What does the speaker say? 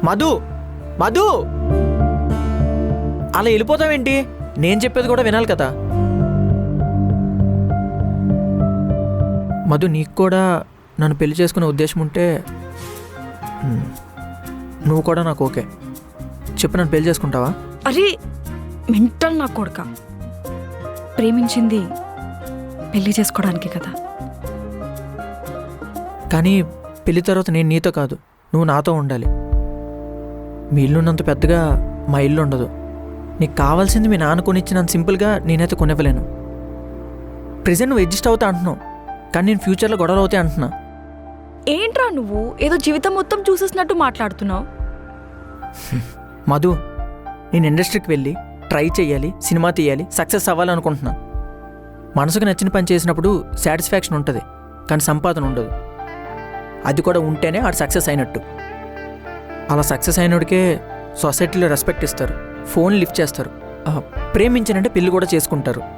మధు మధు అలా వెళ్ళిపోతావేంటి? నేను చెప్పేది కూడా వినాలి కదా. మధు, నీకు కూడా నన్ను పెళ్లి చేసుకునే ఉద్దేశం ఉంటే నువ్వు కూడా నాకు ఓకే చెప్పు. నన్ను పెళ్లి చేసుకుంటావా? అరే మెంటల్ నా కొడుక, ప్రేమించింది పెళ్లి చేసుకోవడానికి కదా. కానీ పెళ్లి తర్వాత నేను నీతో కాదు, నువ్వు నాతో ఉండాలి. మీ ఇల్లు ఉన్నంత పెద్దగా మా ఇల్లు ఉండదు. నీకు కావాల్సింది మీ నాన్న కొనిచ్చినంత సింపుల్గా నేనైతే కొనివ్వలేను. ప్రెజెంట్ నువ్వు అడ్జస్ట్ అవుతా అంటున్నావు, కానీ నేను ఫ్యూచర్లో గొడవలు అవుతాయి అంటున్నా. ఏంట్రా నువ్వు ఏదో జీవితం మొత్తం చూసేసినట్టు మాట్లాడుతున్నావు? మధు, నేను ఇండస్ట్రీకి వెళ్ళి ట్రై చేయాలి, సినిమా తీయాలి, సక్సెస్ అవ్వాలనుకుంటున్నా. మనసుకు నచ్చిన పని చేసినప్పుడు సాటిస్ఫాక్షన్ ఉంటుంది, కానీ సంపాదన ఉండదు. అది కూడా ఉంటేనే ఆడు సక్సెస్ అయినట్టు. అలా సక్సెస్ అయినోడికే సొసైటీలో రెస్పెక్ట్ ఇస్తారు, ఫోన్ లిఫ్ట్ చేస్తారు, ప్రేమించానంటే పెళ్లి కూడా చేసుకుంటారు.